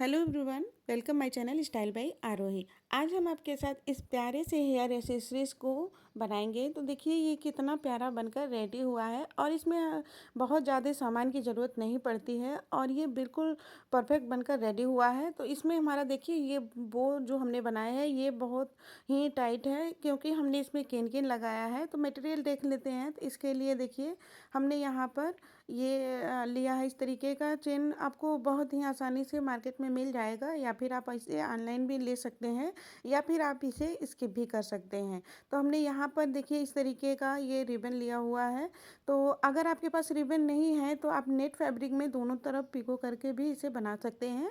Hello everyone, welcome my channel style by Aarohi. आज हम आपके साथ इस प्यारे से हेयर एसेसरीज को बनाएंगे। तो देखिए ये कितना प्यारा बनकर रेडी हुआ है और इसमें बहुत ज़्यादा सामान की ज़रूरत नहीं पड़ती है और ये बिल्कुल परफेक्ट बनकर रेडी हुआ है। तो इसमें हमारा देखिए ये वो जो हमने बनाया है ये बहुत ही टाइट है क्योंकि हमने इसमें केन केन लगाया है। तो मटेरियल देख लेते हैं। तो इसके लिए देखिए हमने यहाँ पर ये लिया है। इस तरीके का चेन आपको बहुत ही आसानी से मार्केट में मिल जाएगा या फिर आप इसे ऑनलाइन भी ले सकते हैं या फिर आप इसे स्किप भी कर सकते हैं। तो हमने यहाँ पर देखिए इस तरीके का ये रिबन लिया हुआ है। तो अगर आपके पास रिबन नहीं है तो आप नेट फैब्रिक में दोनों तरफ पिको करके भी इसे बना सकते हैं।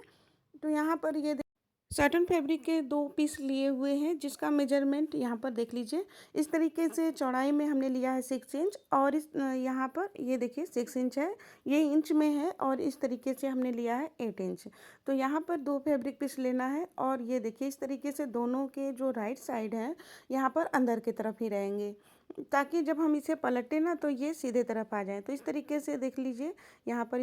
तो यहाँ पर ये साटन फैब्रिक के 2 पीस लिए हुए हैं जिसका मेजरमेंट यहाँ पर देख लीजिए। इस तरीके से चौड़ाई में हमने लिया है 6 इंच और इस यहाँ पर ये देखिए 6 इंच है, ये इंच में है और इस तरीके से हमने लिया है 8 इंच। तो यहाँ पर 2 फैब्रिक पीस लेना है और ये देखिए इस तरीके से दोनों के जो राइट साइड हैं यहाँ पर अंदर की तरफ ही रहेंगे ताकि जब हम इसे पलटें ना तो ये सीधे तरफ आ जाए। तो इस तरीके से देख लीजिए यहाँ पर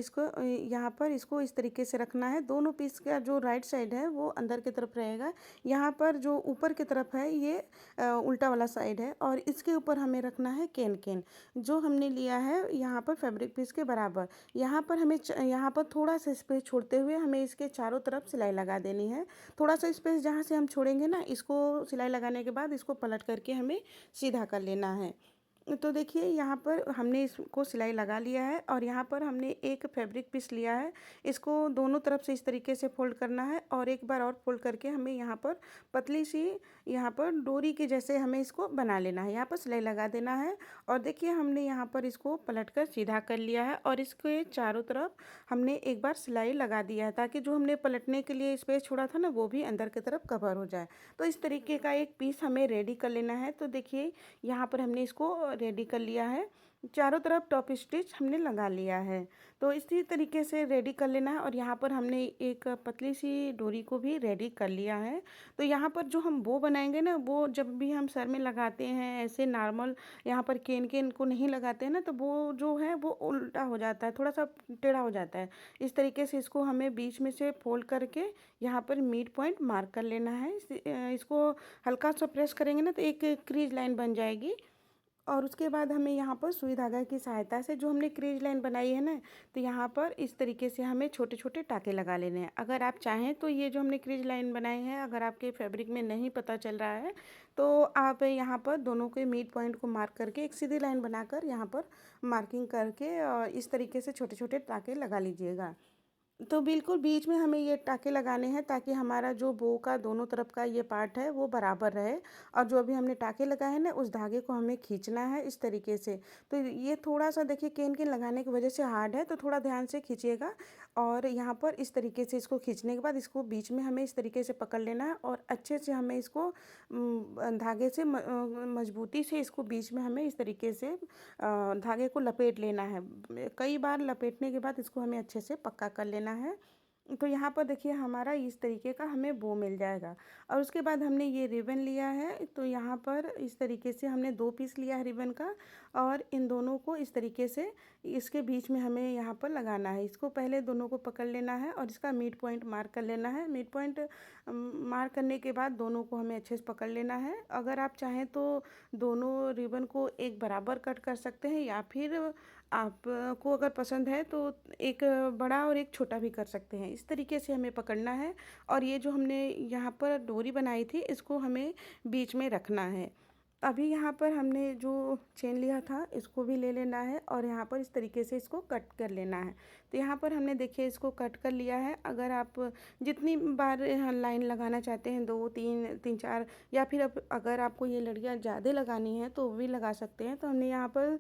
इसको इस तरीके से रखना है। दोनों पीस का जो राइट साइड है वो अंदर की तरफ रहेगा। यहाँ पर जो ऊपर की तरफ है ये उल्टा वाला साइड है और इसके ऊपर हमें रखना है केन केन जो हमने लिया है यहाँ पर फैब्रिक पीस के बराबर। यहाँ पर हमें यहाँ पर थोड़ा सा स्पेस छोड़ते हुए हमें इसके चारों तरफ सिलाई लगा देनी है। थोड़ा सा स्पेस जहाँ से हम छोड़ेंगे ना इसको सिलाई लगाने के बाद इसको पलट करके हमें सीधा कर लेना है। तो देखिए यहाँ पर हमने इसको सिलाई लगा लिया है और यहाँ पर हमने एक फैब्रिक पीस लिया है। इसको दोनों तरफ से इस तरीके से फोल्ड करना है और एक बार और फोल्ड करके हमें यहाँ पर पतली सी यहाँ पर डोरी के जैसे हमें इसको बना लेना है। यहाँ पर सिलाई लगा देना है और देखिए हमने यहाँ पर इसको पलट कर सीधा कर लिया है और इसके चारों तरफ हमने एक बार सिलाई लगा दिया है ताकि जो हमने पलटने के लिए स्पेस छोड़ा था ना वो भी अंदर की तरफ कवर हो जाए। तो इस तरीके का एक पीस हमें रेडी कर लेना है। तो देखिए यहाँ पर हमने इसको रेडी कर लिया है। चारों तरफ टॉप स्टिच हमने लगा लिया है। तो इसी तरीके से रेडी कर लेना है और यहाँ पर हमने एक पतली सी डोरी को भी रेडी कर लिया है। तो यहाँ पर जो हम बो बनाएंगे ना वो जब भी हम सर में लगाते हैं ऐसे नॉर्मल यहाँ पर केन केन को नहीं लगाते हैं ना तो वो जो है वो उल्टा हो जाता है, थोड़ा सा टेढ़ा हो जाता है। इस तरीके से इसको हमें बीच में से फोल्ड करके यहाँ पर मिड पॉइंट मार्क कर लेना है। इसको हल्का सा प्रेस करेंगे ना तो एक क्रीज लाइन बन जाएगी और उसके बाद हमें यहाँ पर सुई धागा की सहायता से जो हमने क्रीज लाइन बनाई है ना तो यहाँ पर इस तरीके से हमें छोटे छोटे टाके लगा लेने हैं। अगर आप चाहें तो ये जो हमने क्रीज लाइन बनाई है अगर आपके फैब्रिक में नहीं पता चल रहा है तो आप यहाँ पर दोनों के मिड पॉइंट को मार्क करके एक सीधी लाइन बनाकर यहाँ पर मार्किंग करके और इस तरीके से छोटे छोटे टाके लगा लीजिएगा। तो बिल्कुल बीच में हमें ये टाके लगाने हैं ताकि हमारा जो बो का दोनों तरफ का ये पार्ट है वो बराबर रहे और जो अभी हमने टाके लगाए हैं ना उस धागे को हमें खींचना है इस तरीके से। तो ये थोड़ा सा देखिए केन केन लगाने की वजह से हार्ड है तो थोड़ा ध्यान से खींचिएगा और यहाँ पर इस तरीके से इसको खींचने के बाद इसको बीच में हमें इस तरीके से पकड़ लेना है और अच्छे से हमें इसको धागे से मजबूती से इसको बीच में हमें इस तरीके से धागे को लपेट लेना है। कई बार लपेटने के बाद इसको हमें अच्छे से पक्का कर लेना है। तो यहाँ पर देखिए हमारा इस तरीके का हमें बो मिल जाएगा और उसके बाद हमने ये रिबन लिया है। तो यहाँ पर इस तरीके से हमने 2 पीस लिया है रिबन का और इन दोनों को इस तरीके से इसके बीच में हमें यहाँ पर लगाना है। इसको पहले दोनों को पकड़ लेना है और इसका मिड पॉइंट मार्क कर लेना है। मिड पॉइंट मार्क करने के बाद दोनों को हमें अच्छे से पकड़ लेना है। अगर आप चाहें तो दोनों रिबन को एक बराबर कट कर सकते हैं या फिर आपको अगर पसंद है तो एक बड़ा और एक छोटा भी कर सकते हैं। इस तरीके से हमें पकड़ना है और ये जो हमने यहाँ पर डोरी बनाई थी इसको हमें बीच में रखना है। अभी यहाँ पर हमने जो चेन लिया था इसको भी ले लेना है और यहाँ पर इस तरीके से इसको कट कर लेना है। तो यहाँ पर हमने देखिए इसको कट कर लिया है। अगर आप जितनी बार यहाँ लाइन लगाना चाहते हैं 2 3 3 4 या फिर अब अगर आपको ये लड़ियाँ ज़्यादा लगानी है तो वो भी लगा सकते हैं। तो हमने यहाँ पर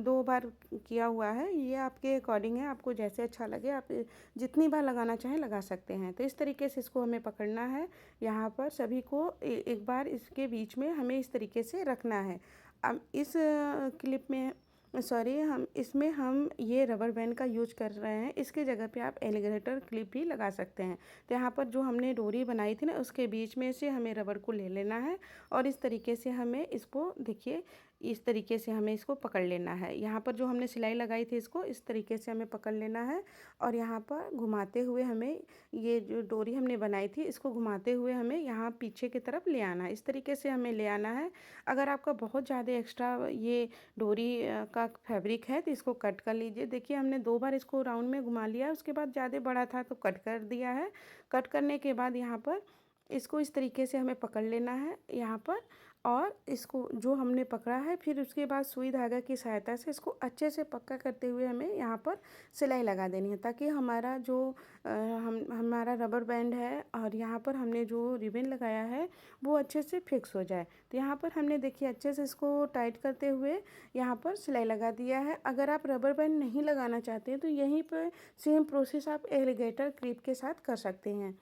2 बार किया हुआ है। ये आपके अकॉर्डिंग है, आपको जैसे अच्छा लगे आप जितनी बार लगाना चाहें लगा सकते हैं। तो इस तरीके से इसको हमें पकड़ना है। यहाँ पर सभी को एक बार इसके बीच में हमें इस तरीके से रखना है। अब इस क्लिप में हम इसमें हम ये रबर बैंड का यूज कर रहे हैं। इसके जगह पे आप एलिगेटर क्लिप भी लगा सकते हैं। तो यहाँ पर जो हमने डोरी बनाई थी ना उसके बीच में से हमें रबर को ले लेना है और इस तरीके से हमें इसको देखिए इस तरीके से हमें इसको पकड़ लेना है। यहाँ पर जो हमने सिलाई लगाई थी इसको इस तरीके से हमें पकड़ लेना है और यहाँ पर घुमाते हुए हमें ये जो डोरी हमने बनाई थी इसको घुमाते हुए हमें यहाँ पीछे की तरफ ले आना है। इस तरीके से हमें ले आना है। अगर आपका बहुत ज़्यादा एक्स्ट्रा ये डोरी का फैब्रिक है तो इसको कट कर लीजिए। देखिए हमने 2 बार इसको राउंड में घुमा लिया, उसके बाद ज़्यादा बड़ा था तो कट कर दिया है। कट करने के बाद यहाँ पर इसको इस तरीके से हमें पकड़ लेना है यहाँ पर, और इसको जो हमने पकड़ा है फिर उसके बाद सुई धागा की सहायता से इसको अच्छे से पक्का करते हुए हमें यहाँ पर सिलाई लगा देनी है, ताकि हमारा जो हमारा रबर बैंड है और यहाँ पर हमने जो रिबन लगाया है वो अच्छे से फिक्स हो जाए। तो यहाँ पर हमने देखिए अच्छे से इसको टाइट करते हुए यहाँ पर सिलाई लगा दिया है। अगर आप रबर बैंड नहीं लगाना चाहते हैं तो यहीं पर सेम प्रोसेस आप एलिगेटर क्लिप के साथ कर सकते हैं।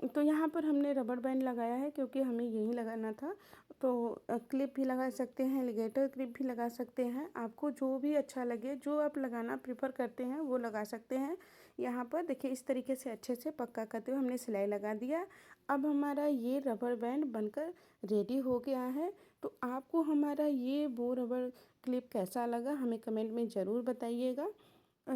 तो यहाँ पर हमने रबर बैंड लगाया है क्योंकि हमें यही लगाना था। तो क्लिप भी लगा सकते हैं, एलिगेटर क्लिप भी लगा सकते हैं, आपको जो भी अच्छा लगे, जो आप लगाना प्रेफर करते हैं वो लगा सकते हैं। यहाँ पर देखिए इस तरीके से अच्छे से पक्का करते हुए हमने सिलाई लगा दिया। अब हमारा ये रबर बैंड बनकर रेडी हो गया है। तो आपको हमारा ये बो रबर क्लिप कैसा लगा हमें कमेंट में ज़रूर बताइएगा।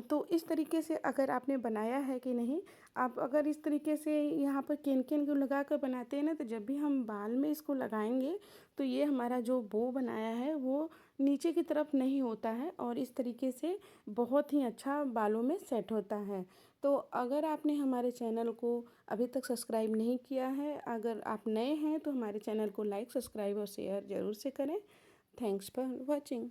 तो इस तरीके से अगर आपने बनाया है कि नहीं, आप अगर इस तरीके से यहाँ पर केन केन को लगा कर बनाते हैं ना, तो जब भी हम बाल में इसको लगाएंगे तो ये हमारा जो बो बनाया है वो नीचे की तरफ नहीं होता है और इस तरीके से बहुत ही अच्छा बालों में सेट होता है। तो अगर आपने हमारे चैनल को अभी तक सब्सक्राइब नहीं किया है, अगर आप नए हैं तो हमारे चैनल को लाइक, सब्सक्राइब और शेयर ज़रूर से करें। Thanks for watching.